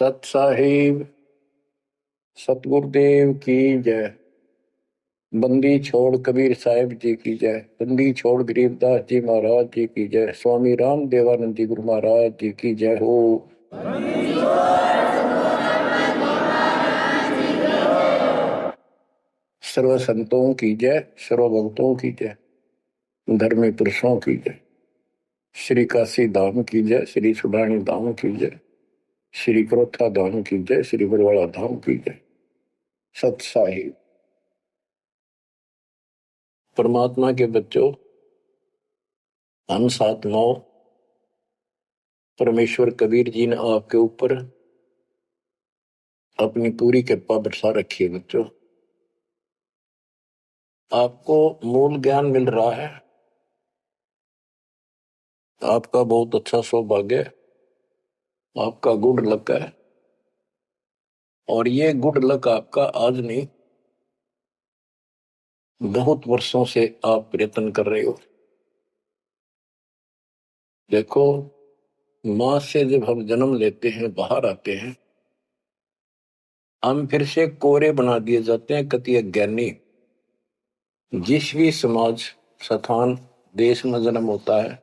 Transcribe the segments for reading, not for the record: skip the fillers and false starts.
सत साहिब सतगुरुदेव की जय। बंदी छोड़ कबीर साहिब जी की जय। बंदी छोड़ गरीबदास जी महाराज जी की जय। स्वामी राम देवानंद जी गुरु महाराज जी की जय हो। सर्व संतों की जय, सर्व भक्तों की जय, धर्मी पुरुषों की जय। श्री काशी धाम की जय, श्री सुडानी धाम की जय, श्री क्रोथा धाम की जय, श्री बरवाड़ा धाम की जय। सत साहिब। परमात्मा के बच्चों, हम साधनाओं, परमेश्वर कबीर जी ने आपके ऊपर अपनी पूरी कृपा बरसा रखी है। बच्चों, आपको मूल ज्ञान मिल रहा है। आपका बहुत अच्छा सौभाग्य है, आपका गुड लक है। और ये गुड लक आपका आज नहीं, बहुत वर्षों से आप प्रयत्न कर रहे हो। देखो, मां से जब हम जन्म लेते हैं, बाहर आते हैं, हम फिर से कोरे बना दिए जाते हैं, कति अज्ञानी। जिस भी समाज, स्थान, देश में जन्म होता है,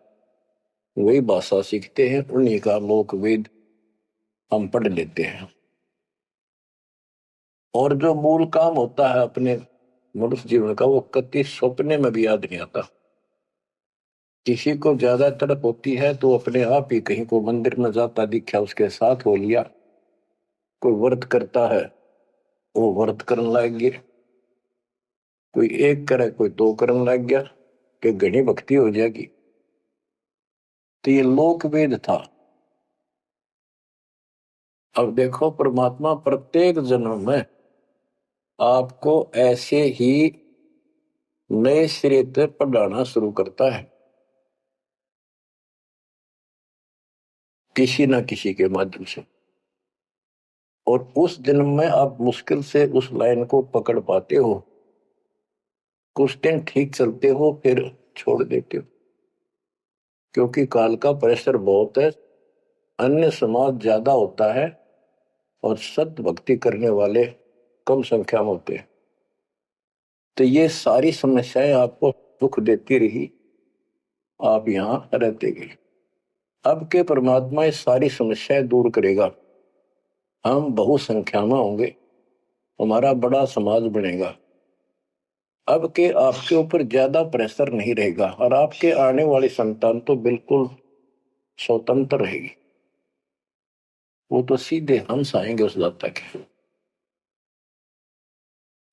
वही भाषा सीखते हैं, उन्हीं का लोक वेद हम पढ़ लेते हैं। और जो मूल काम होता है अपने मनुष्य जीवन का, वो कति सपने में भी याद नहीं आता। किसी को ज्यादा तड़प होती है तो अपने आप ही कहीं को मंदिर में जाता दिखा, उसके साथ हो लिया। कोई व्रत करता है, वो व्रत करने लग गया। कोई एक करे, कोई दो करने लग गया कि घनी भक्ति हो जाएगी। तो ये लोक वेद था। अब देखो, परमात्मा प्रत्येक जन्म में आपको ऐसे ही नए सिरे से पढ़ाना शुरू करता है, किसी ना किसी के माध्यम से। और उस जन्म में आप मुश्किल से उस लाइन को पकड़ पाते हो। कुछ दिन ठीक चलते हो, फिर छोड़ देते हो, क्योंकि काल का प्रेशर बहुत है, अन्य समाज ज्यादा होता है और सत्य भक्ति करने वाले कम संख्या में होते हैं। तो ये सारी समस्याएं आपको दुख देती रही, आप यहां रहते गए। अब के परमात्मा ये सारी समस्याएं दूर करेगा। हम बहुसंख्या में होंगे, हमारा बड़ा समाज बनेगा। अब के आपके ऊपर ज्यादा प्रेशर नहीं रहेगा, और आपके आने वाली संतान तो बिल्कुल स्वतंत्र रहेगी। वो तो सीधे हंस आएंगे उस दाता के।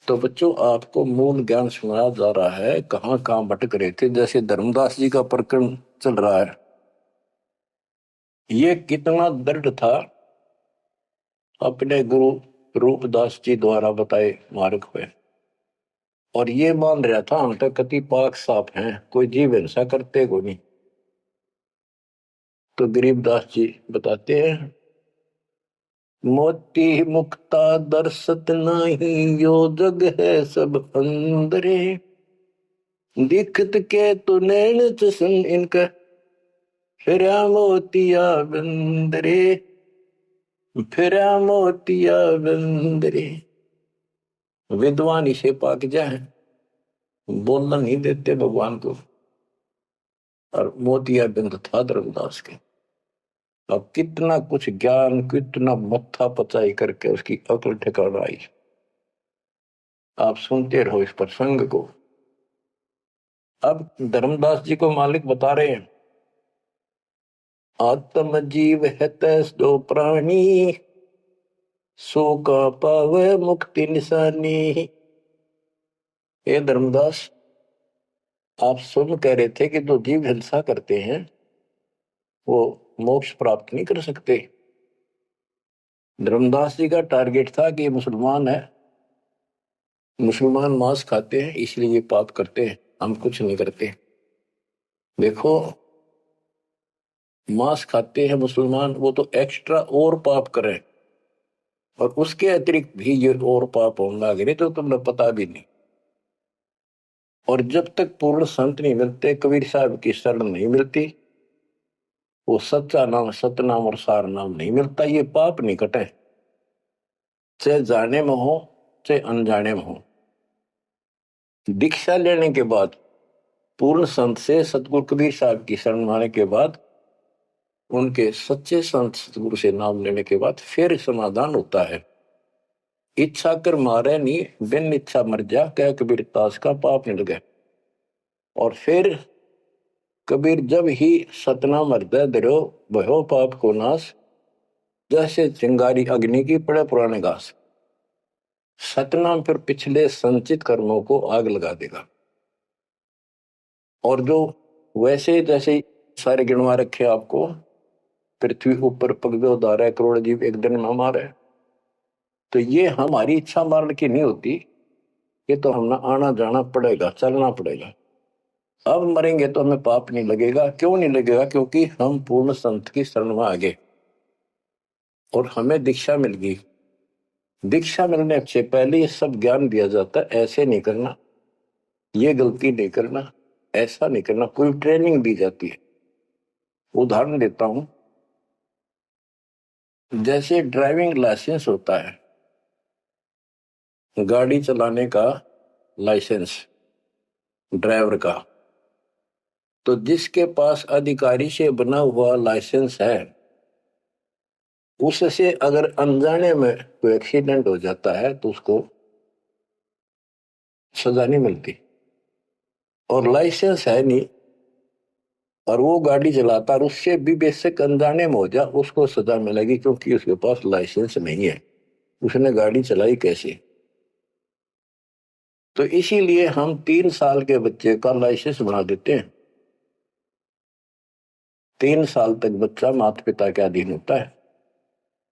तो बच्चों, आपको मूल ज्ञान सुनाया जा रहा है। कहां कहां भटक रहे थे, जैसे धर्मदास जी का प्रकरण चल रहा है। ये कितना दृढ़ था, अपने गुरु रूपदास जी द्वारा बताए मार्ग पे। और ये मान रहा था हम तक कति पाक साफ हैं, कोई जीव हिंसा करते को नहीं। तो गरीबदास जी बताते हैं, मोती मुक्ता दर्शत नाही, यो जग है सब अंदरे। दिखत के तो नैन चसन इनका, फिरा मोतिया बंदरे, फिरा मोतिया बंदरे। विद्वान इसे पाक जाए, बोलना नहीं देते भगवान को। और मोतिया बिंद था धर्मदास के। अब कितना कुछ ज्ञान, कितना मत्था पचाई करके उसकी अकल ठिकाना आई। आप सुनते रहो इस प्रसंग को। अब धर्मदास जी को मालिक बता रहे हैं, आत्म जीव है तैसो प्राणी, सो का पावे मुक्ति निशानी। हे धर्मदास, आप सुन कह रहे थे कि जो जीव हिंसा करते हैं वो मोक्ष प्राप्त नहीं कर सकते। धर्मदास जी का टारगेट था कि ये मुसलमान है, मुसलमान मांस खाते हैं इसलिए ये पाप करते हैं, हम कुछ नहीं करते। देखो, मांस खाते हैं मुसलमान, वो तो एक्स्ट्रा और पाप करें, और उसके अतिरिक्त भी ये और पाप होने लगे तो तुम्हें पता भी नहीं। और जब तक पूर्ण संत नहीं मिलते, कबीर साहब की शरण नहीं मिलती, वो सच्चा नाम, सतनाम और सार नाम नहीं मिलता। ये पाप नहीं कटे, चाहे जाने में हो चाहे अनजाने में हो। दीक्षा लेने के बाद, पूर्ण संत से सतगुरु कबीर साहब की शरण आने के बाद, उनके सच्चे संत सतगुरु से नाम लेने के बाद फिर समाधान होता है। इच्छा कर मारे नहीं, बिन इच्छा मर जा, कह कबीर दास का पाप नहीं लगे। और फिर कबीर जब ही सतनाम हृदय धरो, भयो पाप को नाश, जैसे चिंगारी अग्नि की पड़े पुराने घास। सतनाम फिर पिछले संचित कर्मों को आग लगा देगा। और जो वैसे जैसे सारे गिनवा रखे आपको, पृथ्वी ऊपर पगदो धारा करोड़ जीव एक दिन में हमारे, तो ये हमारी इच्छा मारने की नहीं होती। ये तो हमें आना जाना पड़ेगा, चलना पड़ेगा। अब मरेंगे तो हमें पाप नहीं लगेगा। क्यों नहीं लगेगा? क्योंकि हम पूर्ण संत की शरण में आ गए और हमें दीक्षा मिल गई। दीक्षा मिलने से पहले ये सब ज्ञान दिया जाता है, ऐसे नहीं करना, ये गलती नहीं करना, ऐसा नहीं करना, पूरी ट्रेनिंग दी जाती है। उदाहरण देता हूं, जैसे ड्राइविंग लाइसेंस होता है, गाड़ी चलाने का लाइसेंस ड्राइवर का, तो जिसके पास अधिकारी से बना हुआ लाइसेंस है, उससे अगर अनजाने में कोई एक्सीडेंट हो जाता है तो उसको सजा नहीं मिलती। और लाइसेंस है नहीं और वो गाड़ी चलाता और उससे भी बेसिक अनजाने में हो जा, उसको सजा मिलेगी, क्योंकि उसके पास लाइसेंस नहीं है, उसने गाड़ी चलाई कैसे। तो इसीलिए हम 3 साल के बच्चे का लाइसेंस बना देते हैं। 3 साल तक बच्चा माता पिता के अधीन होता है,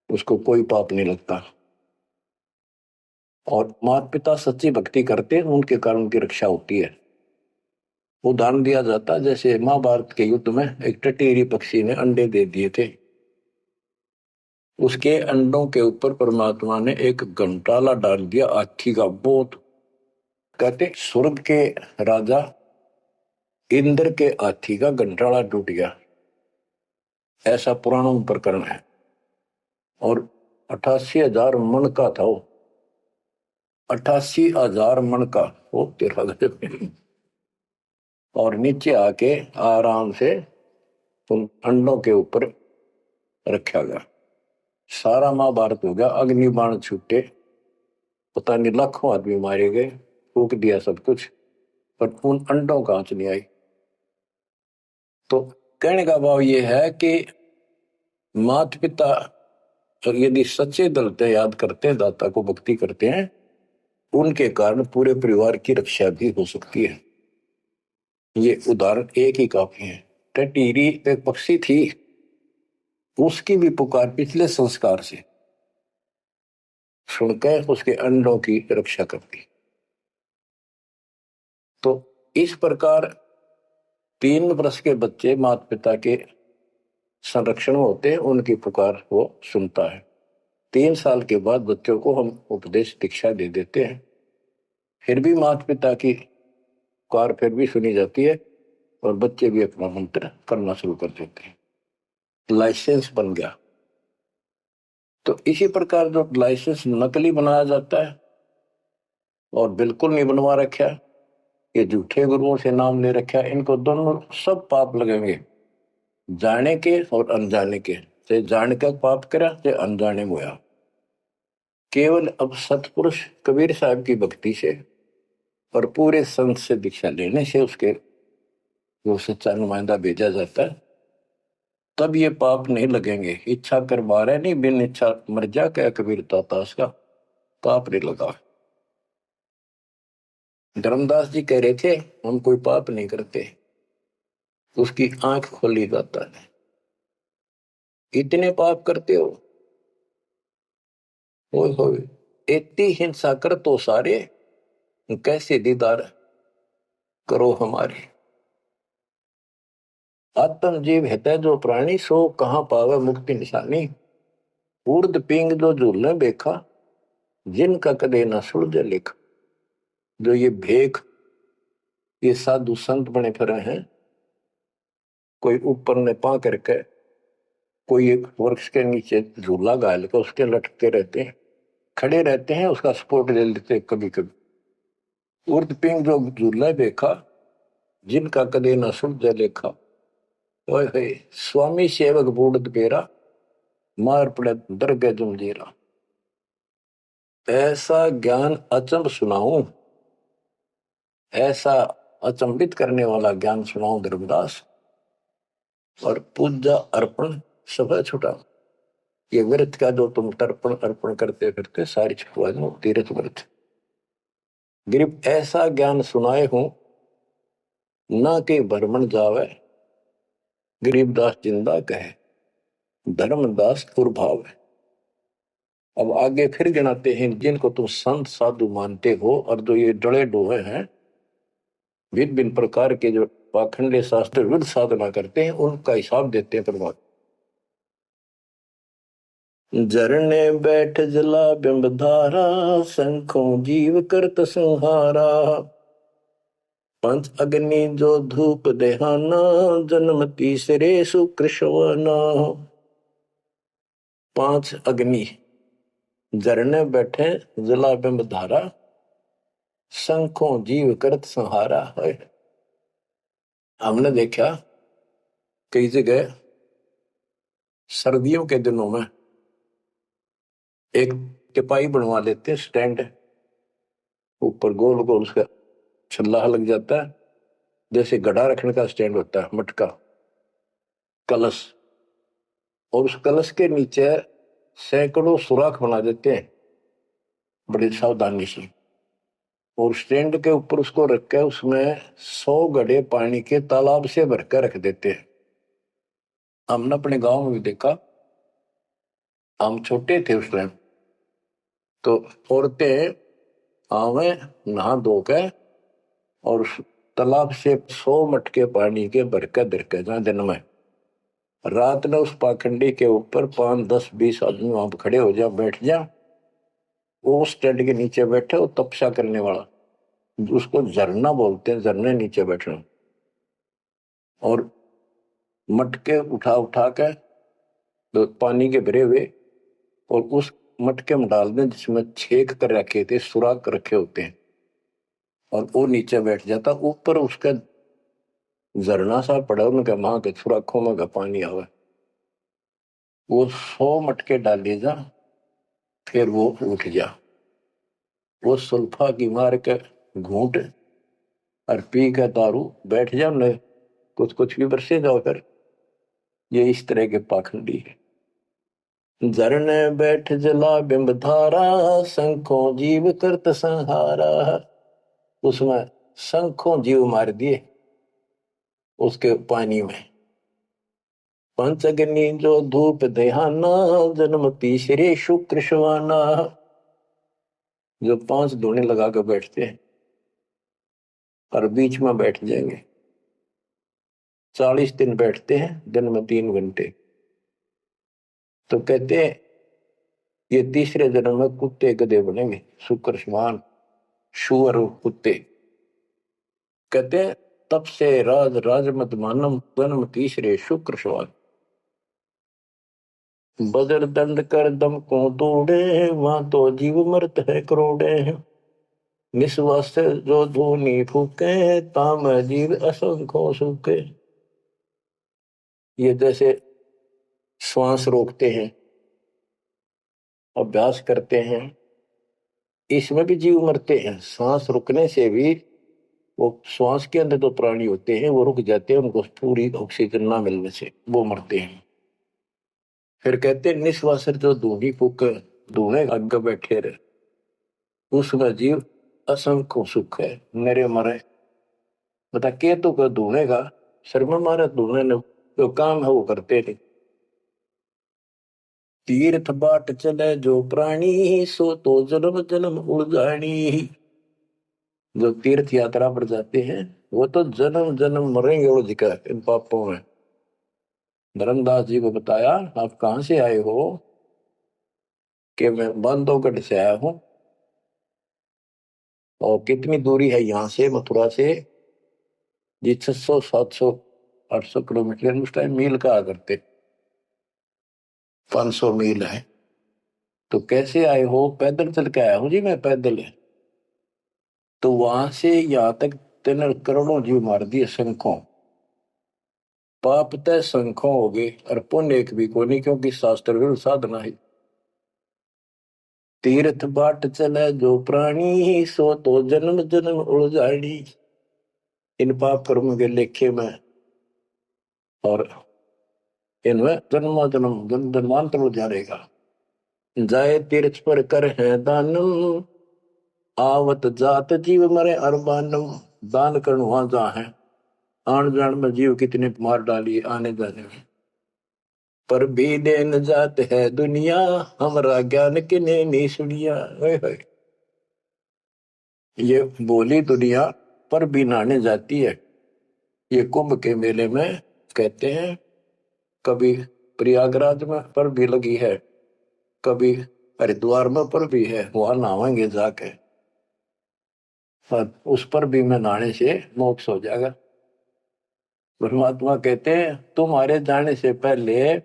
उसको कोई पाप नहीं लगता। और माता पिता सच्ची भक्ति करते हैं, उनके कारण उनकी रक्षा होती है। उदाहरण दिया जाता है, जैसे महाभारत के युद्ध में एक टटीरी पक्षी ने अंडे दे दिए थे, उसके अंडों के ऊपर परमात्मा ने एक घंटाला डाल दिया हाथी का। बहुत कहते स्वर्ग के राजा इंद्र के हाथी का घंटाला टूट गया, ऐसा पुराणों में प्रकरण है। और 88,000 मन का था वो, 88,000 मन का वो, तेरा गजब। और नीचे आके आराम से उन अंडों के ऊपर रखा गया। सारा महाभारत हो गया, अग्नि बाण छूटे, पता नहीं लाखों आदमी मारे गए, फूक दिया सब कुछ, पर उन अंडों का आंच नहीं आई। तो कहने का भाव ये है कि माता पिता और यदि सच्चे दिल से याद करते हैं, दाता को भक्ति करते हैं, उनके कारण पूरे परिवार की रक्षा भी हो सकती है। ये उदाहरण एक ही काफी है। टटीरी एक पक्षी थी, उसकी भी पुकार पिछले संस्कार से सुनकर उसके अंडों की रक्षा करती। तो इस प्रकार 3 वर्ष के बच्चे माता पिता के संरक्षण होते हैं, उनकी पुकार वो सुनता है। 3 साल के बाद बच्चों को हम उपदेश दीक्षा दे देते हैं, फिर भी माता पिता की पुकार फिर भी सुनी जाती है और बच्चे भी अपना मंत्र करना शुरू कर देते हैं। लाइसेंस बन गया। तो इसी प्रकार जो लाइसेंस नकली बनाया जाता है और बिल्कुल नहीं बनवा रखा, ये झूठे गुरुओं से नाम ले रखा, इनको दोनों सब पाप लगेंगे, जाने के और अनजाने के। चाहे जान कर पाप करा चाहे अनजाने में हुआ। केवल अब सतपुरुष कबीर साहब की भक्ति से और पूरे संत से दीक्षा लेने से उसके जो सच्चा नुमाइंदा भेजा जाता है, तब ये पाप नहीं लगेंगे। इच्छा कर मारे नहीं, बिन इच्छा मर जा, क्या कबीर दास का पाप नहीं लगा। धर्मदास जी कह रहे थे हम कोई पाप नहीं करते, उसकी आंख खोली दाता ने। इतने पाप करते हो, इतनी हिंसा कर तो सारे, कैसे दीदार करो हमारे। आत्म जीव है जो प्राणी, सो कहां पावे मुक्ति निशानी। ऊर्द पिंग जो झूलने बेखा, जिनका कदे न सुलझे लेखा। जो ये भेख, ये साधु संत बने फिरे हैं, कोई ऊपर ने पा करके कोई एक वृक्ष के नीचे झूला गाल के उसके लटकते रहते हैं, खड़े रहते हैं, उसका सपोर्ट ले लेते हैं कभी कभी। उर्द पिंग जो झूला देखा, जिनका कदे न सुलझे लेखा। ओए होए, स्वामी सेवक बूढ़ पेरा, मार पड़े दरगे जमजीरा। ऐसा ज्ञान अचंभ सुनाऊं, ऐसा अचंभित करने वाला ज्ञान सुनाऊं धर्मदास, और पूजा अर्पण सब छुटा। ये व्रत का जो तुम तर्पण अर्पण करते करते सारी छुटवा दो, तीर्थ व्रत। गिरिप ऐसा ज्ञान सुनाए हूं, ना के भ्रमण जावे, गरीबदास जिंदा कहे, धर्मदास दुर्भाव है। अब आगे फिर गिनाते हैं, जिनको तुम संत साधु मानते हो और जो ये डले डोहे हैं, भिन्न भिन्न प्रकार के जो पाखंडे शास्त्र विरुद्ध साधना करते हैं, उनका हिसाब देते हैं परमात्मा। झरने बैठ जला बिंब धारा, शंखों जीव करत संहारा। पंच अग्नि जो धूप देहाना, जन्म तीसरे सुकृष्णवाना। पांच अग्नि झरने बैठे जला बिंब धारा, शंखों जीव करत संहारा है। हमने देखा कई जगह सर्दियों के दिनों में एक टिपाई बनवा लेते हैं, स्टैंड, ऊपर गोल गोल उसका छल्ला लग जाता है, जैसे गड्ढा रखने का स्टैंड होता है, मटका कलश, और उस कलश के नीचे सैकड़ों सुराख बना देते हैं बड़ी सावधानी से, और स्टैंड के ऊपर उसको रख के उसमें 100 घड़े पानी के तालाब से भरकर रख देते हैं। हमने अपने गांव में भी देखा, हम छोटे थे उस टाइम, तो औरतें आवे नहा धो के और उस तालाब से 100 मटके पानी के भरकर धरकर जहां दिन में रात में उस पाखंडी के ऊपर 5, 10, 20 आदमी वहां पर खड़े हो जा, बैठ जा, वो स्टैंड के नीचे बैठे, वो तपस्या करने वाला, उसको झरना बोलते हैं, झरने नीचे बैठना, और मटके उठा उठा के तो पानी के भरे हुए, और उस मटके में डाल दें जिसमें छेक कर रखे थे, सुराख रखे होते हैं, और वो नीचे बैठ जाता, ऊपर उसका झरना सा पड़ा, उनका वहां के सुराखों में का पानी आवे, वो 100 मटके डाले जा, फिर वो उठ जा, वो सुल्फा की मार के घूंट और पी के दारू बैठ जाओ न, कुछ कुछ भी बरसे जाओ कर। ये इस तरह के पाखंडी है। झरने बैठ जला बिंब धारा, शंखों जीव करत संहारा। उसमें शंखों जीव मार दिए उसके पानी में। पंच अग्नि जो धूप देहाना, जन्म तीसरे शुक्र शवाना। जो 5 धूने लगा कर बैठते हैं और बीच में बैठ जाएंगे, 40 दिन बैठते हैं, दिन में 3 घंटे, तो कहते हैं ये तीसरे जन्म में कुत्ते गधे बनेंगे, शुक्र समान शुअर कुत्ते। कहते हैं तब से राज राजमत मानम, जन्म तीसरे शुक्र समान। बजर दंड कर दम को तोड़े, वहां तो जीव मरत है करोड़े। निस्वास जो धूनी फूके, ताम जीव असंख्यों सूखे। ये जैसे श्वास रोकते हैं, अभ्यास करते हैं, इसमें भी जीव मरते हैं। सांस रुकने से भी, वो श्वास के अंदर जो प्राणी होते हैं वो रुक जाते हैं, उनको पूरी ऑक्सीजन ना मिलने से वो मरते हैं। फिर कहते हैं निश्वास जो धूनी फूक, धूने आगे बैठे रहे, उसका जीव असंख्य सुख है, मेरे मरे। बता के तो कर धूने का शर्मा मारे, धूने ने जो काम है वो करते नहीं। तीर्थ बाट चले जो प्राणी, सो तो जन्म जन्म उड़ानी। जो तीर्थ यात्रा पर जाते हैं वो तो जन्म जन्म मरेंगे वो जिक्र इन पापों में। धर्मदास जी को बताया, आप कहां से आए हो? कि मैं बांधवगढ़ से आया हूं। और कितनी दूरी है यहां से, मथुरा से? जी 600, 700, 800 किलोमीटर, उस टाइम मील कहा करते। 500 मील है। तो कैसे आए हो? पैदल चल के आया हूं जी मैं, पैदल है। तो वहां से यहाँ तक तेने करोड़ों जीव मार दिए, संखों। पाप तय संखों हो गए और पुण्य एक भी को नहीं, क्योंकि शास्त्र विरुद्ध साधना है। तीर्थ बाट चले जो प्राणी, सो तो जन्म जन्म उलझाड़ी। इन पाप कर्म के लेखे में और इनमें जन्म जन्म जन्मांतर उजारेगा। जाए तीर्थ पर कर है दानम, आवत जात जीव मरे अरबानम। दान करण वहां जहाँ है, आन जान में जीव कितने मार डाली आने जाने में। पर भी देन जात है दुनिया, हमारा ज्ञान किने नहीं सुनिया। ये बोली दुनिया पर भी नहाने जाती है। ये कुंभ के मेले में कहते हैं, कभी प्रयागराज में पर भी लगी है, कभी हरिद्वार में पर भी है, वहां नहावेंगे जाके। उस पर भी में नहाने से मोक्ष हो जाएगा। परमात्मा कहते हैं तुम्हारे जाने से पहले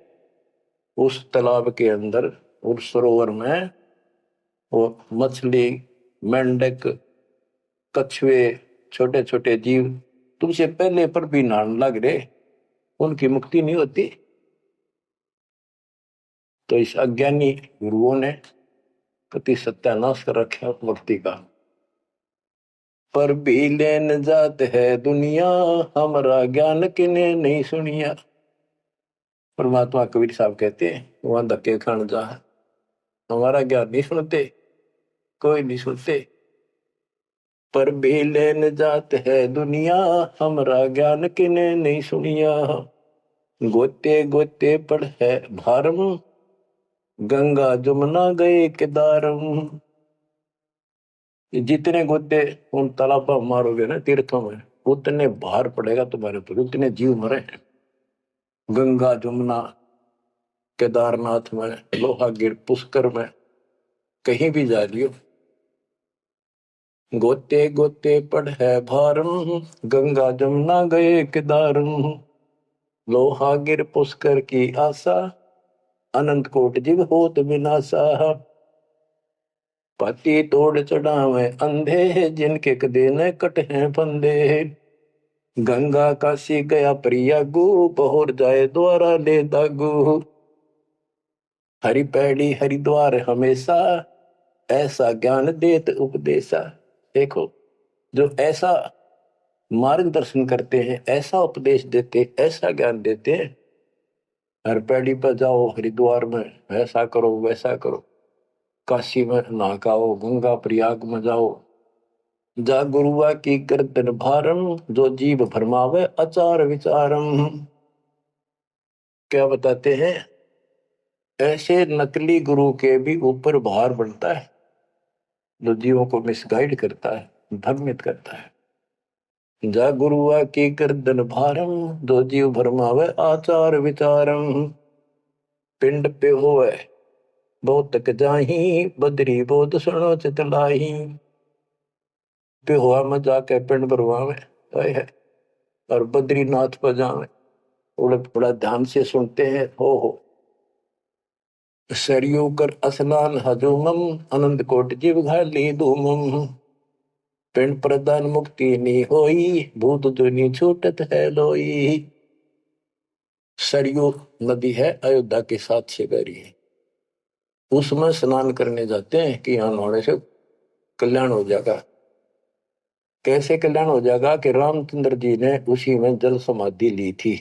उस तालाब के अंदर, उस सरोवर में, वो मछली, मेंढक, कछुए, छोटे छोटे जीव तुमसे पहले पर भी नहाने लग रहे, उनकी मुक्ति नहीं होती। तो इस अज्ञानी गुरुओं ने कति सत्यानाश कर रखा भक्ति का। पर भी लेन जात है दुनिया, हमारा ज्ञान किने नहीं सुनिया। परमात्मा कबीर साहब कहते हैं वहां धक्के खान जा, हमारा ज्ञान नहीं सुनते, कोई नहीं सुनते। पर भी लेन जात है दुनिया, हमारा ज्ञान किने नहीं सुनिया। गोते गोते पड़ है भारम, गंगा जमुना गए केदारम। जितने गोते उन तालाबों मारोगे ना, तीर्थों में, उतने भार पड़ेगा तुम्हारे ऊपर, उतने जीव मरे। गंगा जमुना, केदारनाथ में, लोहागिर, पुष्कर में, कहीं भी जा लियो, गोते गोते पड़ है भारम, गंगा जमुना गए केदारम। लोहागिर पुष्कर की आशा, अनंत कोट जीव होत विनाशा। पति तोड़ चढ़ावे अंधे, जिनके कदे न कट हैं फंदे। गंगा काशी गया प्रयागु, पहुर जाए द्वारा ले दागु। हरि पैड़ी हरिद्वार हमेशा, ऐसा ज्ञान देत उपदेशा। देखो, जो ऐसा मार्गदर्शन करते हैं, ऐसा उपदेश देते, ऐसा ज्ञान देते हैं। हर पैड़ी पर जाओ, हरिद्वार में ऐसा करो वैसा करो, काशी में नहाओ, गंगा प्रयाग में जाओ। जा गुरुआ की गर्दन भारम, जो जीव भरमावे आचार विचारम। क्या बताते हैं? ऐसे नकली गुरु के भी ऊपर भार बनता है, जो जीवों को मिसगाइड करता है, भ्रमित करता है। जा गुरुआ की गर्दन भारम, जो जीव भरमावे आचार विचारम। पिंड पे होवे बहुत तक जाही, बदरी बोध सुनो चितलाई। पे हुआ में जाके पिंड भरवावे है, और बद्रीनाथ पर जावे, थोड़ा बड़ा ध्यान से सुनते हैं। हो सरयू कर स्नान हजूमम, अनंत कोट जीव घाली धूमम। पिंड प्रदान मुक्ति नी होई, भूत दुनी छूटत है लोई। सरयू नदी है, अयोध्या के साथ से गहरी है, उसमें स्नान करने जाते हैं कि यहाँ नहाने से कल्याण हो जाएगा। कैसे कल्याण हो जाएगा? कि रामचंद्र जी ने उसी में जल समाधि ली थी।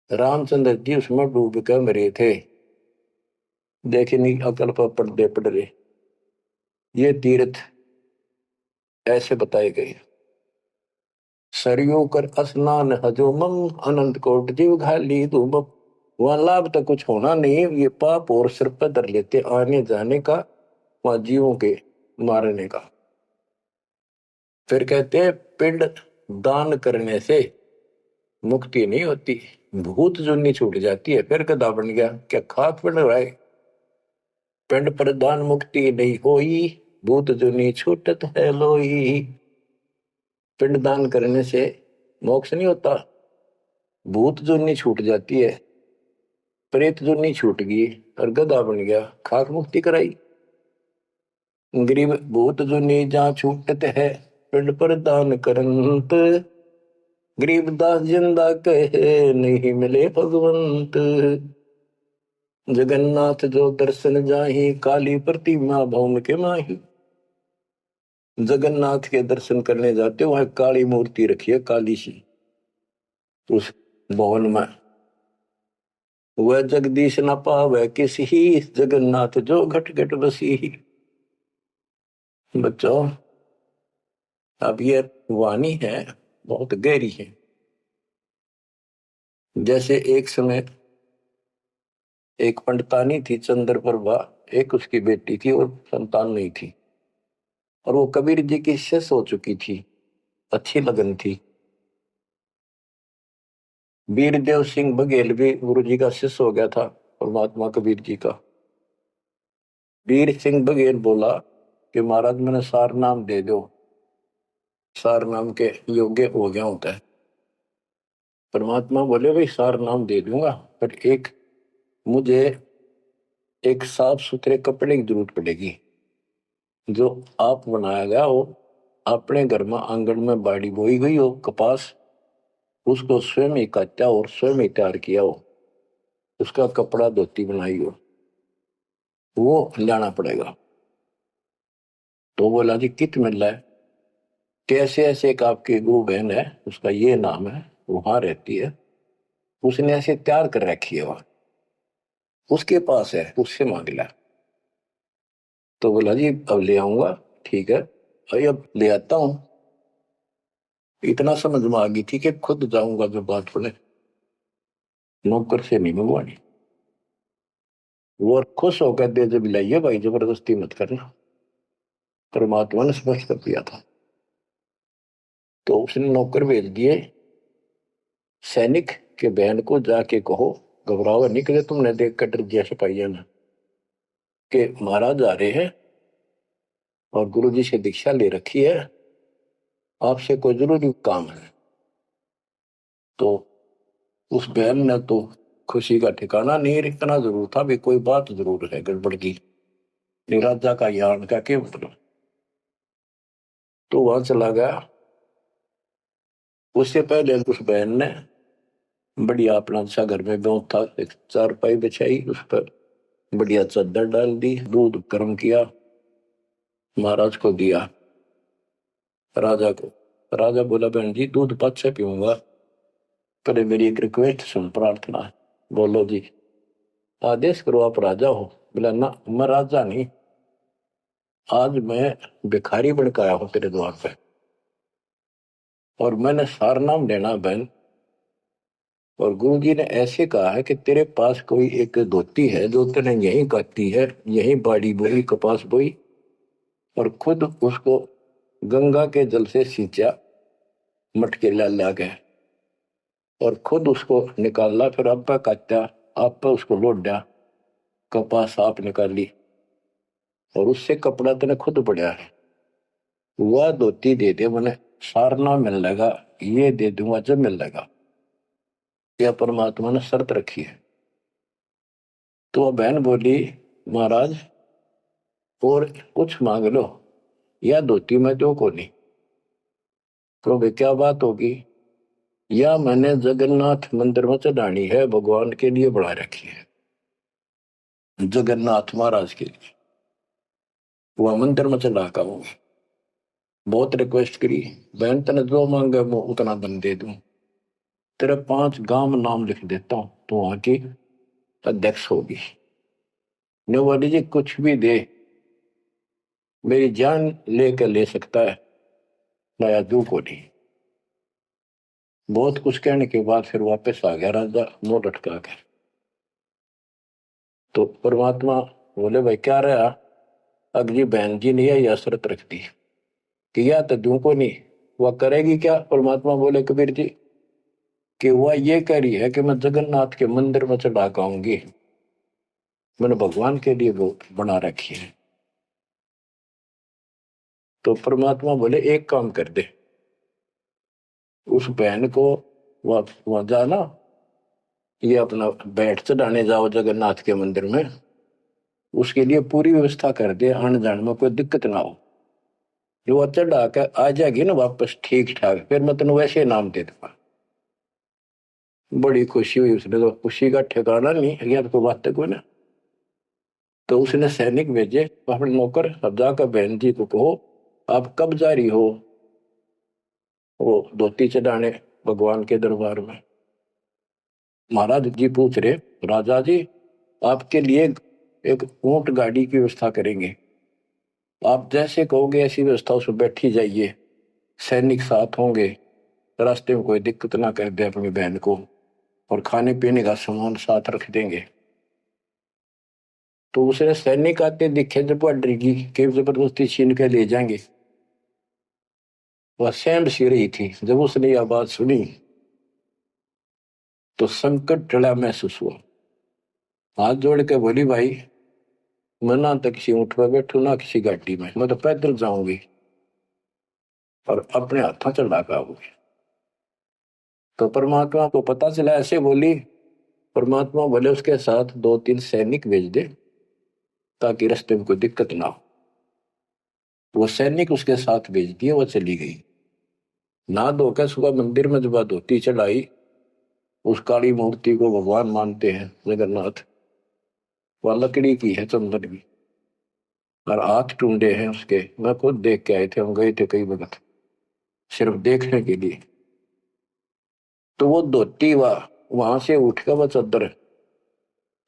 रामचंद्र जी उसमें डूब कर मरे थे, देखे नहीं अकल पर पर्दे पड़ रहे। ये तीर्थ ऐसे बताए गए। सरयू कर स्नान हजूमम, अनंत कोट जीव घाली धूमम। वहां लाभ तो कुछ होना नहीं, ये पाप और सिर पर धर लेते आने जाने का, वहां जीवों के मारने का। फिर कहते हैं पिंड दान करने से मुक्ति नहीं होती, भूत जुनी छूट जाती है। फिर गधा बन गया, क्या खाक पड़ रहा है? पिंड प्रदान मुक्ति नहीं होई, भूत जुनी छूटत है लोई। पिंड दान करने से मोक्ष नहीं होता, भूत जुनी छूट जाती है। प्रेत जुनी छूट गई और गधा बन गया, खाक मुक्ति कराई। गरीब भूत जुनी जहाँ छूटत है, पिंड पर दान करंत। गरीबदास जिंदा कहे, नहीं मिले भगवंत। जगन्नाथ जो दर्शन जाहि, काली प्रतिमा भौम के माही। जगन्नाथ के दर्शन करने जाते, वहां काली मूर्ति रखी है, काली सी, उस भवन में। वह जगदीश न पावे किसी, जगन्नाथ जो घट घट बसी। बच्चों, अब ये वाणी है, बहुत गहरी है। जैसे एक समय एक पंडितानी थी चंद्रप्रभा, एक उसकी बेटी थी और संतान नहीं थी, और वो कबीर जी की शिष्य हो चुकी थी, अच्छी लगन थी। वीरदेव सिंह बघेल भी गुरु जी का शिष्य हो गया था, परमात्मा कबीर जी का। वीर सिंह बघेल बोला कि महाराज मैंने सार नाम दे दो, सार नाम के योग्य हो गया होता है। परमात्मा बोले भाई सार नाम दे दूंगा, पर एक मुझे एक साफ सुथरे कपड़े की जरूरत पड़ेगी, जो आप बनाया गया हो, अपने घर में आंगन में बाड़ी बोई गई हो कपास, उसको स्वयं ही काटा और स्वयं ही तैयार किया हो, उसका कपड़ा धोती बनाई हो, वो लाना पड़ेगा। तो बोला जी कित मिल रहा है? कैसे ऐसे एक आपकी गुरु बहन है, उसका ये नाम है, वहां रहती है, उसने ऐसे तैयार कर रखी है, वहां उसके पास है, उससे मांग ला। तो बोला जी अब ले आऊंगा, ठीक है भाई अब ले आता हूं। इतना समझ में आ गई थी कि खुद जाऊंगा जो बात पड़े, नौकर से नहीं मंगवानी। वो और खुश होकर दे जब लाइए भाई, जबरदस्ती मत करना, परमात्मा ने स्पष्ट कर दिया था। तो उसने नौकर भेज दिए, सैनिक के बहन को जाके कहो, घबराओ निकले, तुमने देख कर डर गया सिपाहिया ने कि महाराज आ रहे हैं और गुरु जी से दीक्षा ले रखी है, आपसे कोई जरूरी काम है। तो उस बहन ने तो खुशी का ठिकाना नहीं, इतना जरूर था भी कोई बात जरूर है गड़बड़ की, राजा का यान का क्या मतलब। तो वहां चला गया। उससे पहले उस बहन ने बढ़िया अपना अच्छा घर में ब्यों था, एक चारपाई बिछाई, उस पर बढ़िया चादर डाल दी, दूध गर्म किया, महाराज को दिया, राजा को। राजा बोला बहन जी दूध पद से पीऊंगा, पहले मेरी एक रिक्वेस्ट सुन, प्रार्थना है। बोलो जी। आदेश करो, आप राजा हो। बोला ना मैं राजा नहीं, आज मैं भिखारी बन के आया हूं तेरे द्वार पे, और मैंने सार नाम लेना बहन, और गुरु जी ने ऐसे कहा है कि तेरे पास कोई एक धोती है जो तूने यहीं काटी है, यहीं बाड़ी बोई, कपास बोई, और खुद उसको गंगा के जल से सींचा, मटके ला के, और खुद उसको निकाला, फिर आप पे काटा, आप पे उसको लौट दिया, कपास आप निकाली, और उससे कपड़ा तेने खुद पड़ा है, वह धोती दे दे, मैंने सारना मिल लगा, ये दे दूंगा जब मिल लगा। यह परमात्मा ने शर्त रखी है। तो वह बहन बोली महाराज और कुछ मांग लो, या धोती में दो को नहीं। तो वे क्या बात होगी? या मैंने जगन्नाथ मंदिर में चढ़ानी है, भगवान के लिए बढ़ा रखी है, जगन्नाथ महाराज के लिए, वह मंदिर में चढ़ा का हूं। बहुत रिक्वेस्ट करी, बहन तेने जो मांगे वो उतना बन दे दूं, तेरे 5 गांव में नाम लिख देता हूं, तो वहां की अध्यक्ष होगी। ने जी कुछ भी दे, मेरी जान लेकर ले सकता है, नया दू को नहीं। बहुत कुछ कहने के बाद फिर वापस आ गया राजा, मुंह लटका कर। तो परमात्मा बोले भाई क्या रहा? अगली बहन जी ने यह शर्त रख दी कि या तो दू को नहीं, वह करेगी क्या? परमात्मा बोले कबीर जी कि वह ये कह रही है कि मैं जगन्नाथ के मंदिर में चढ़ा आऊंगी, मैंने भगवान के लिए वो बना रखी है। तो परमात्मा बोले एक काम कर दे, उस बहन को वहां जाना, ये अपना बैठ चढ़ाने जाओ जगन्नाथ के मंदिर में, उसके लिए पूरी व्यवस्था कर दे, आने जाने में कोई दिक्कत ना हो। जो चढ़ा के आ जाएगी ना वापस ठीक ठाक, फिर मैं तेन वैसे नाम दे दूंगा। बड़ी खुशी हुई उसने, तो खुशी का ठिकाना नहीं, यार को बात को ना। तो उसने सैनिक भेजे अपने नौकर, अब जाकर बहन जी को कहो आप कब जा रही हो वो धोती चढ़ाने भगवान के दरबार में। महाराज जी पूछ रहे, राजा जी आपके लिए एक ऊंट गाड़ी की व्यवस्था करेंगे, आप जैसे कहोगे ऐसी व्यवस्था उसमें बैठी जाइए, सैनिक साथ होंगे, रास्ते में कोई दिक्कत ना कर दे अपनी बहन को, और खाने पीने का सामान साथ रख देंगे। तो उसने सैनिक आते दिखे जब वह डरगी कि जबरदस्ती छीन के ले जाएंगे। वह सहम सी रही थी, जब उसने यह बात सुनी तो संकट टला महसूस हुआ। हाथ जोड़ के बोली, भाई मैं ना तो किसी ऊंट पर बैठू ना किसी गाड़ी में, मैं तो पैदल जाऊंगी और अपने हाथों चढ़ा के आऊंगी। तो परमात्मा को पता चला, ऐसे बोली। परमात्मा बोले उसके साथ 2-3 सैनिक भेज दे ताकि रास्ते में कोई दिक्कत ना हो। वो सैनिक उसके साथ भेज दिए, वो चली गई। ना धोकर सुबह मंदिर में जब धोती चढ़ाई, उस काली मूर्ति को भगवान मानते हैं जगन्नाथ, वह लकड़ी की है, चंदन की, और हाथ टूंडे हैं उसके। मैं खुद देख के आए थे, हम गए थे कई वक्त सिर्फ देखने के लिए। तो वो धोती वहां से उठ कर वह चद्दर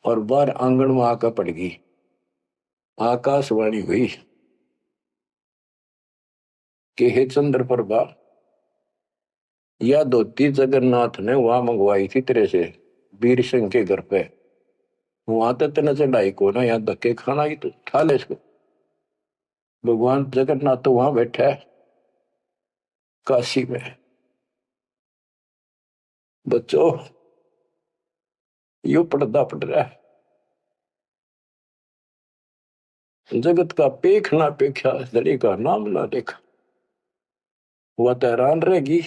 और बाहर आंगन में आकर पड़ गई। आकाशवाणी हुई कि हे चंद्र प्रभा, यह धोती जगन्नाथ ने वहां मंगवाई थी तेरे से, वीर सिंह के घर पे। वहां तक तेने चढ़ाई को ना, यहाँ धक्के खाना ही, तो उठा ले इसको। भगवान जगन्नाथ तो वहां बैठा है काशी में। बच्चों यू पर्दा पड़ रहा है, जगत का पेख ना पेखा, धड़ी का नाम ना देखा। वह तो हैरान रहेगी,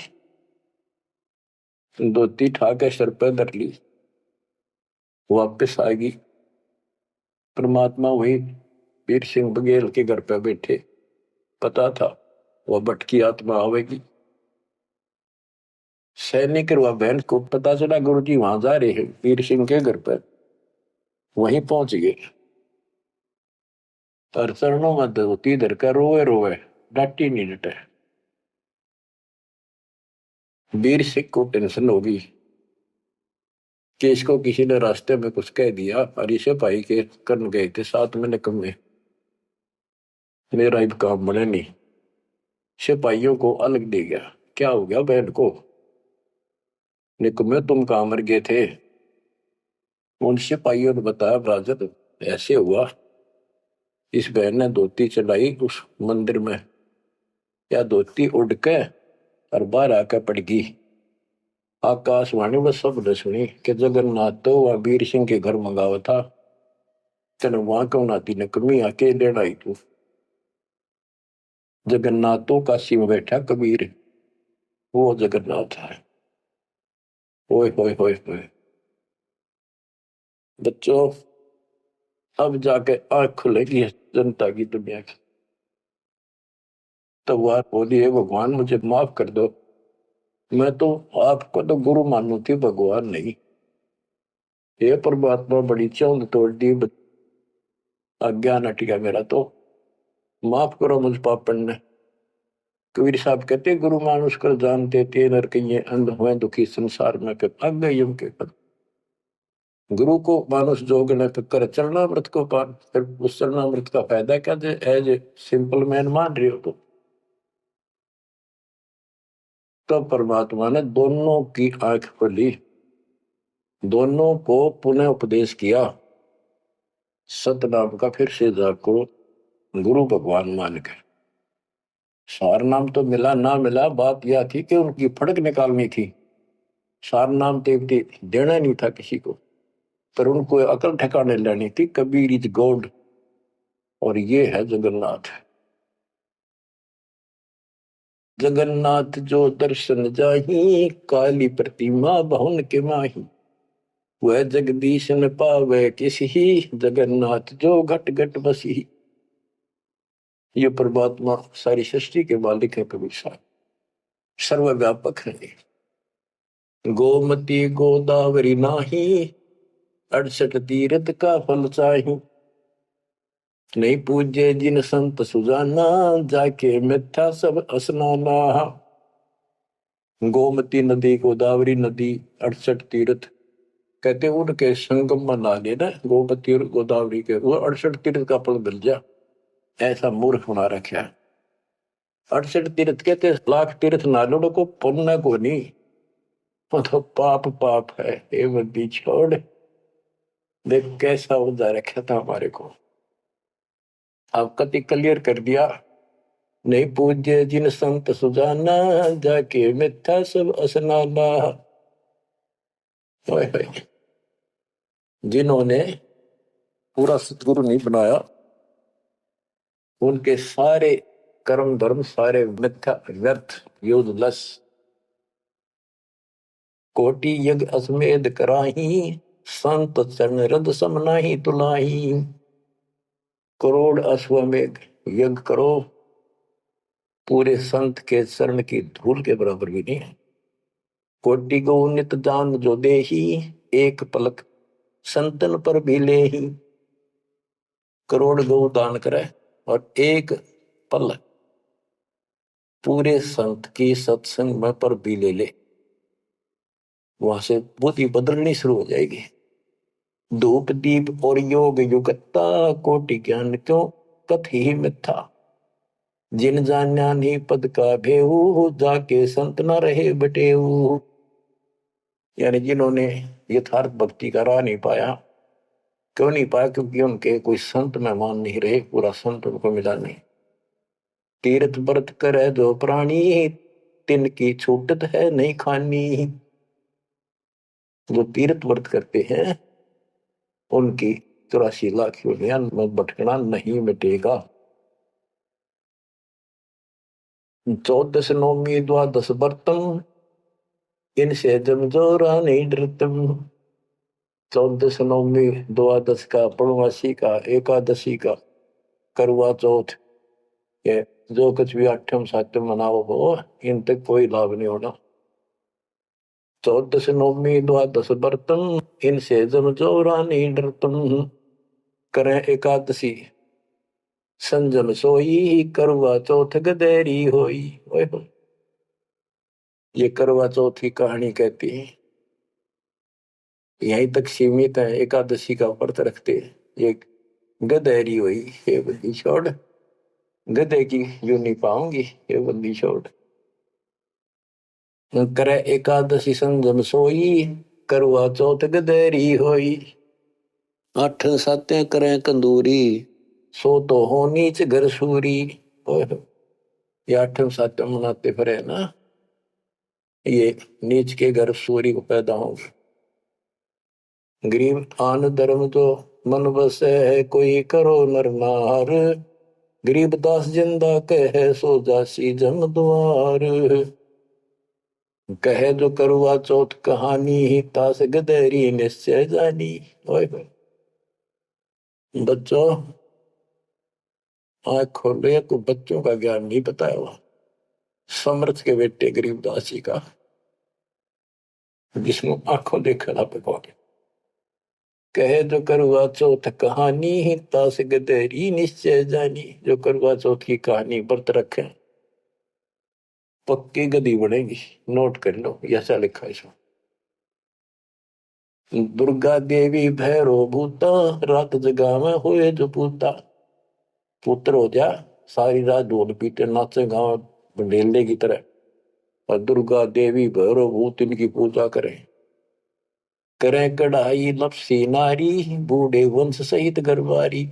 धोती ठाके सर पे धर ली, वापिस आएगी। परमात्मा वही वीर सिंह बघेल के घर पे बैठे, पता था वह भटकी आत्मा आवेगी। सैनिक और वह बहन को पता चला गुरु जी वहां जा रहे हैं वीर सिंह के घर पर, वहीं पहुंच गए। और चरणों में धोती धरकर रोए रोए, डांटी नहीं डटे। वीर सिंह को टेंशन होगी कि इसको किसी ने रास्ते में कुछ कह दिया, और इसे भाई के कर्म गए थे साथ में निकम्मे, मेरा अब काम बने नहीं। सिपाहियों को अलग दे गया, क्या हो गया बहन को, निकम्मे तुम कहां मर गए थे। उन सिपाहियों ने बताया, राजन ऐसे हुआ, इस बहन ने धोती चढ़ाई उस मंदिर में, या धोती उड़ के और बाहर आकर पड़ गई। आकाशवाणी में सबने सुनी कि जगन्नाथ तो वह वीर सिंह के घर मंगावा था, तेने वहां क्यों नाती ने कमी आके लेना आई तू। जगन्नाथ तो काशी में बैठा कबीर, वो जगन्नाथ है। ओए होए होए होए। बच्चों अब जाके आंख खुलेगी जनता की, दुनिया की। तो वह बोली, है भगवान मुझे माफ कर दो, मैं तो आपको तो गुरु मानू थी, भगवान नहीं। ये परमात्मा बड़ी चौंध तोड़ दी, अज्ञान हट गया मेरा, तो माफ करो मुझ पापन ने। कबीर साहब कहते, गुरु मानुष कर जानते थे, नर कहिए अंध हुए दुखी संसार में, फिर अज्ञ यम के पद। गुरु को मानुष जोग न कर चरणामृत को पान, फिर उस चरणामृत का फायदा क्या, एज ए सिंपल मैन मान रहे हो तो। तब परमात्मा ने दोनों की आंख खोली, दोनों को पुनः उपदेश किया, सतनाम का फिर से जाको गुरु भगवान मान के। सार नाम तो मिला ना मिला, बात यह थी कि उनकी फड़क निकालनी थी। सार नाम देवती देना नहीं था किसी को, पर उनको अकल ठिकाने लेनी थी। कबीर इज गॉड, और ये है जगन्नाथ। जगन्नाथ जो दर्शन जाही, काली प्रतिमा बहुन के माही। वह जगदीश न पावे किसी, जगन्नाथ जो घट घट बसी। ये परमात्मा सारी सृष्टि के मालिक है, कबीर साहब सर्वव्यापक है। गोमती गोदावरी नाही, 68 तीर्थ का फल चाही। नहीं पूजे जिन संत सुजाना, जाके मिथ्या सब स्नाना। गोमती नदी, गोदावरी नदी, 68 तीर्थ कहते उनके संगम में नहा लेना, गोमती और गोदावरी के, वो 68 तीर्थ का फल मिल जा। ऐसा मूर्ख बना रखा है। 68 तीर्थ कहते लाख तीर्थ नालों को पुण्य को नहीं, वो तो पाप पाप है। ये बंदी छोड़, देख कैसा उदा रखा था हमारे को। अब कति क्लियर कर दिया। नहीं पूज्य जिन संत सुजाना, जाके मिथ्या सब स्नाना। जिन्होंने पूरा सतगुरु नहीं बनाया, उनके सारे कर्म धर्म सारे मिथ्या व्यर्थ यूजलेस। कोटि यज्ञ अश्वमेध कराही, संत चरण रद सम नाही तुलाही। करोड़ अश्वमेध यज्ञ करो, पूरे संत के चरण की धूल के बराबर भी नहीं है। कोटि गौ नित दान जो देही, एक पलक संतन पर भी ले ही। करोड़ गौ दान करे और एक पल पूरे संत की सत्संग में पर भी ले, वहां से बुद्धि बदलनी शुरू हो जाएगी। धूप दीप और योग युगता, कोटि ज्ञान क्यों कथ ही मिथ्या। जिन जान्या नहीं पद का भेऊ, जाके संत न रहे बटेऊ। यानी जिन्होंने यथार्थ भक्ति का राह नहीं पाया। क्यों नहीं पाया? क्योंकि उनके कोई संत मेहमान नहीं रहे, पूरा संत उनको मिला नहीं। तीर्थ व्रत करे जो प्राणी, तिनकी छूटत है नहीं खानी। जो तीर्थ व्रत करते हैं उनकी 84 लाख योनियां में भटकना नहीं मिटेगा। 14 नौमी द्वादश व्रतम, इनसे जमजोरा नहीं डरतम। 14 नौमी द्वादश का, पूर्णमासी का, एकादशी का, करवा चौथ, ये जो कुछ भी आठम सातम मनाओ हो, इन तक कोई लाभ नहीं होना। 14 नौमी द्वादश व्रतम, इनसे जमजोरा नहीं डरतम। करें एकादशी संजम सोई, करवा चौथ गदेरी होई। ये करवा चौथ की कहानी कहती है, यहीं तक सीमित है। एकादशी का व्रत रखते ये गदेरी हुई, ये बंदी छोड़, गधे की यूं नहीं पाऊंगी, ये बंदी छोड़। करे एकादशी संजम सोई, करवा चौथ गदेरी होई। 8 सातें करें कंदूरी, सो तो हो नीच घर सूरी। ये 8 सातें मनाते फिरे ना, ये नीच के घर सूरी को पैदा होंगे। गरीब आन धर्म तो मन बसे है, कोई करो नर नार। गरीब दास जिंदा कहे, सो जासी जम द्वार। कहे जो करवा चौथ कहानी, तास गदेरी निश्चय जानी। बच्चों आँख खोलो, को बच्चों का ज्ञान नहीं बताया हुआ। समर्थ के बेटे गरीबदास जी का, जिसको आंखों देखा ना पे कौन। कहे जो करवा चौथ कहानी, तास गदेरी निश्चय जानी। जो करवा चौथ की कहानी व्रत रखे पक्की गदी बनेगी। नोट कर लो, ऐसा लिखा है इसमें। दुर्गा देवी भैरो भूता, रात जगा में हुए जो पूता। पुत्र हो जा, सारी रात ढोल पीटे नाचे गाँव बंडेले की तरह, और दुर्गा देवी भैरो भूत इनकी पूजा करें। करें कढ़ाई लपसी नारी, बूढ़े वंश सहित गरबारी।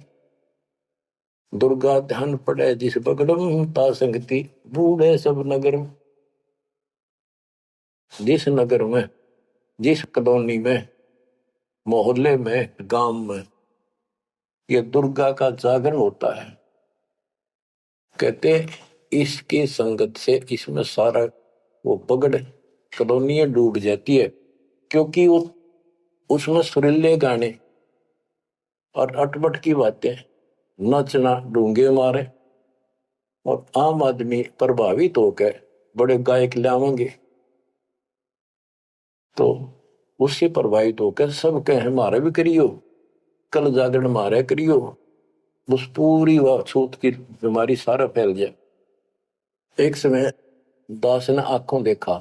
दुर्गा ध्यान पड़े जिस बगड़म, ता संगति बूढ़े सब नगर। जिस नगर में, जिस कॉलोनी में, मोहल्ले में, गांव में ये दुर्गा का जागरण होता है, कहते इसकी संगत से इसमें सारा वो बगड़ कॉलोनियां डूब जाती है। क्योंकि वो उसमें सुरीले गाने और अटपट की बातें, नचना डूंगे मारे, और आम आदमी प्रभावित होकर बड़े गायक लावेंगे तो उससे प्रभावित होकर सब कहे हमारा भी करियो, कल जागरण मारे करियो, उस पूरी वह छूत की बीमारी सारा फैल जाए। एक समय दास ने आंखों देखा,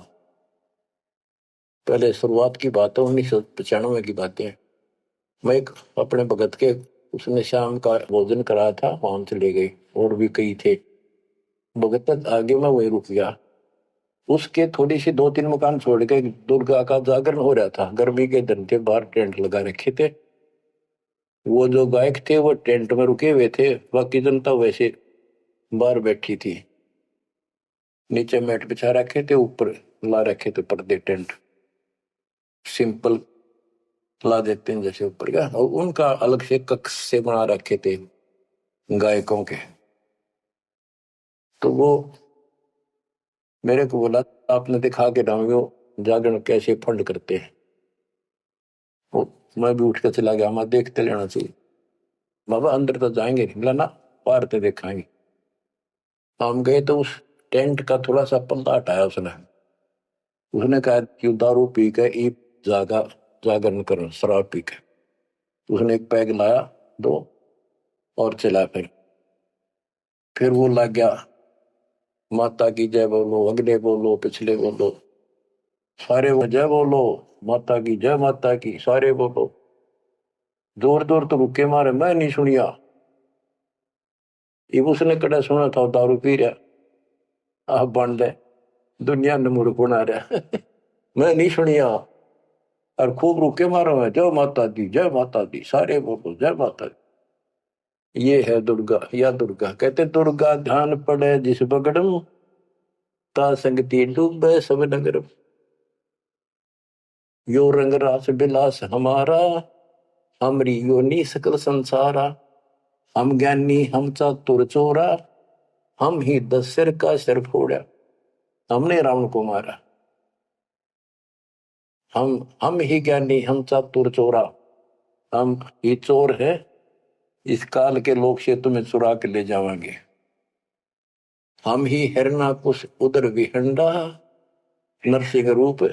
पहले शुरुआत की बात है, 1995 की बातें। मैं एक अपने भगत के, उसने शाम का भोजन कराया था, वहां चले गए, और भी कई थे भगत तक आगे, मैं वही रुक गया। उसके थोड़ी सी 2-3 मकान छोड़ के दुर्गा का जागरण हो रहा था, गर्मी के दिन थे, बाहर टेंट लगा रखे थे। वो जो गायक थे वो टेंट में रुके हुए थे, बाकी जनता वैसे बाहर बैठी थी, नीचे मैट बिछा रखे थे, ऊपर ला रखे थे पर्दे, टेंट सिंपल ला देते हैं जैसे ऊपर का, और उनका अलग से कक्ष से बना रखे थे गायकों के। तो वो मेरे को बोला आपने दिखा के डालो जागरण कैसे फंड करते हैं। वो मैं भी उठ कर चला गया, मैं देखते लेना चाहिए बाबा, अंदर तो जाएंगे नहीं, बोला ना बाहर तो देखेंगे। हम गए तो उस टेंट का थोड़ा सा पर्दा हटाया उसने। उसने कहा कि दारू पी के ई जागा जागरण करो, शराब पी के। उसने एक पैग लाया, दो, और चला। फिर वो लग गया, माता की जय बोलो, अगले बोलो, पिछले बोलो, सारे वो जय बोलो, माता की जय, माता की, सारे बोलो, जोर जोर तो रुके मारे, मैं नहीं सुनिया। ये उसने कड़ा सुना था, दारू पी रहा, आप बन दे दुनिया ने मूर्ख बना रहा। मैं नहीं सुनिया, और खूब रुके मारो है, जय माता दी, जय माता दी, सारे बोलो जय माता दी। ये है दुर्गा, या दुर्गा कहते, दुर्गा ध्यान पड़े जिस बगड़म, ता संगति डूबे सब नगर। यो रंग रास बिलास हमारा, हमरी योनि सकल संसारा। हम ज्ञानी हम चातुर चोरा, हम ही 10 सिर का सिर फोड़ा। हमने रावण को मारा, हम ही ज्ञानी हम चातुर चोरा, हम ही चोर है, इस काल के लोग से तुम्हें चुरा के ले जावांगे। हम ही हिरणाकुश उदर विहंडा, नरसिंह रूप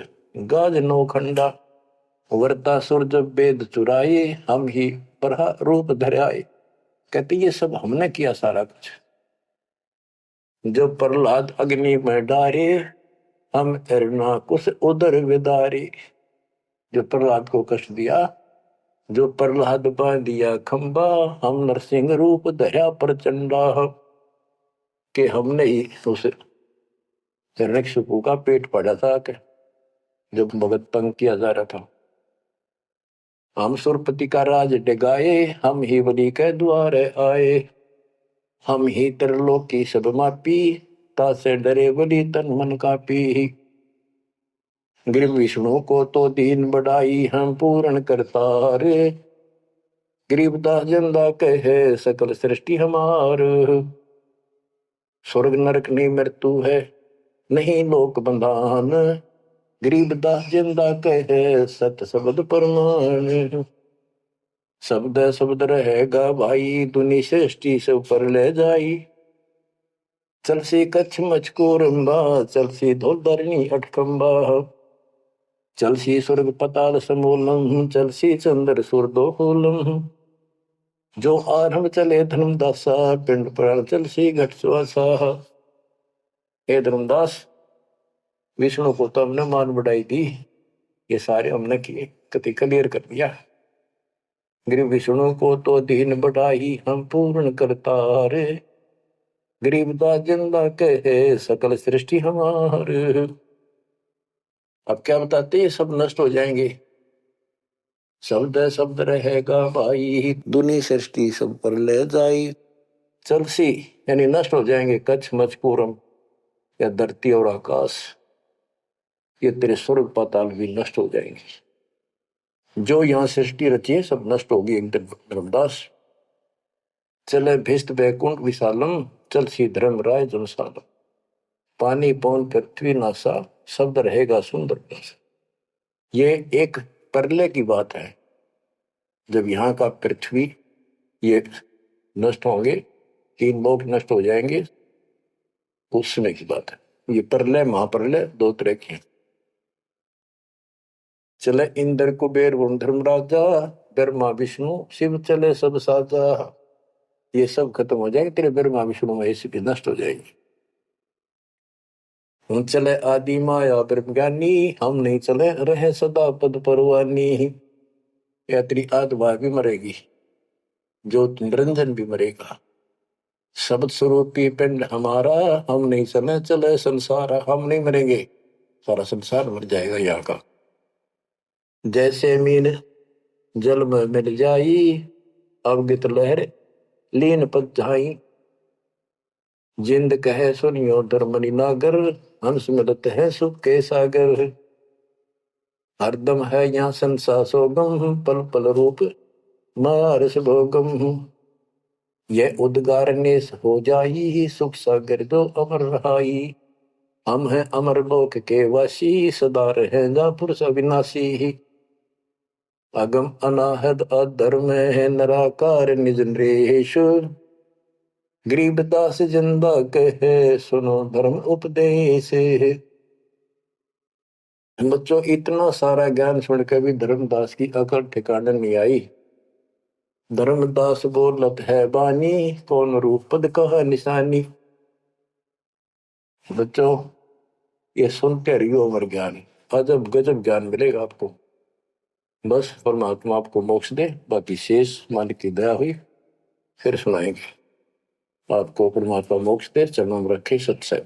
गाज नौखंडा। वर्ता सुर जब वेद चुराए, हम ही बरहा रूप धराए। कहते ये सब हमने किया सारा कुछ। जब प्रहलाद अग्नि में डारे, हम हिरणाकुश उदर विदारे। जो प्रहलाद को कष्ट दिया, जो प्रहलाद बांध दिया खंबा, हम नरसिंह रूप धरा प्रचंडा। कि हमने ही उस हिरण्यकशिपु का पेट पड़ा था, कि जब भगत तंग किया जा रहा था। हम सुरपति का राज डिगाए, हम ही बलि के द्वारे आए। हम ही त्रिलोकी सब मापी, तासे डरे बलि तन मन कापी। गृह विष्णु को तो दीन बढ़ाई, हम पूर्ण करतार। गरीबदास जंदा कहे सकल सृष्टि हमार। स्वर्ग नरक नहीं मृत्यु है, नहीं लोक बंधान। गरीबदास जिंदा कहे सत शब्द प्रमाण। शब्द शब्द रहेगा भाई, दुनि सृष्टि सब पर ले जाई। चलसी कच्छ मचको रंबा, चलसी धोल धरणी अठकंबा। चलसी स्वर्ग पताल समूलम, चलसी चंद्र सुरदोलम। जो आरंभ चले धर्मदासा, पिंड प्राण चलसी घट सुआसा। हे धर्मदास, विष्णु को तो हमने मान बढ़ाई दी, ये सारे हमने किए, कति क्लियर कर दिया। गरीब विष्णु को तो दीन बढ़ाई, हम पूर्ण करतार। गरीबदास जिंदा कहे सकल सृष्टि हमार। अब क्या बताते, ये सब नष्ट हो जाएंगे। शब्द शब्द रहेगा भाई, दुनी सृष्टि सब पर ले जाई। चलसी यानी नष्ट हो जाएंगे, कच्छ मचपूरम या धरती और आकाश, ये तेरे स्वर्ग पाताल भी नष्ट हो जाएंगे। जो यहाँ सृष्टि रची है सब नष्ट होगी एक दिन। धर्मदास चले भिष्ट वैकुंठ विशालम, चल सी धर्म राय जनसालम। पानी पवन पृथ्वी नासा, शब्द रहेगा सुंदर नासा। ये एक प्रलय की बात है, जब यहाँ का पृथ्वी ये नष्ट होंगे, 3 लोक नष्ट हो जाएंगे, उस समय की बात है। ये प्रलय महाप्रलय 2 तरह के हैं। चले इंद्र कुबेर वरुण धर्मराजा, ब्रह्मा विष्णु शिव चले सब साजा। ये सब खत्म हो जाएंगे, तेरे ब्रह्मा विष्णु महेश भी नष्ट हो जाएंगे। हम चले आदि माया ब्रह्म ज्ञानी, हम नहीं चले रहे सदा पद परवानी। या तेरी आत्मा भी मरेगी, जो निरंजन भी मरेगा। शब्द स्वरूपी पिंड हमारा, हम नहीं चले चले संसार। हम नहीं मरेंगे, सारा संसार मर जाएगा यहाँ का। जैसे मीन जल में मिल जाई, अवगित लहर लीन पद जाई। जिंद कहे सुनियो धर्मनि नागर, हंस मिलत है सुख के सागर। हरदम है यहाँ संसा सोगम, पल पल रूप मारस भोगम। यह उद्गार नेस हो जाई, सुख सागर दो अमर रहाई। हम हैं अमर लोक के वासी, सदा रहेगा पुरुष अविनाशी। अगम अनाहद अधर्म है निराकार निज नरेश। गरीबदास जिंदा कहे सुनो धर्म उपदेश। बच्चों, इतना सारा ज्ञान सुन के भी धर्मदास की अकल ठिकाने नहीं आई। धर्मदास बोलत है बानी, कौन रूप पद कहा निशानी। बच्चों, ये सुनते रहियो अमर ज्ञान, अजब गजब ज्ञान मिलेगा आपको। बस परमात्मा आपको मोक्ष दे, बाकी शेष मालिक की दया हुई फिर सुनाएंगे। आपको परमात्मा मोक्ष दे, चरणों में रखे सत्संग।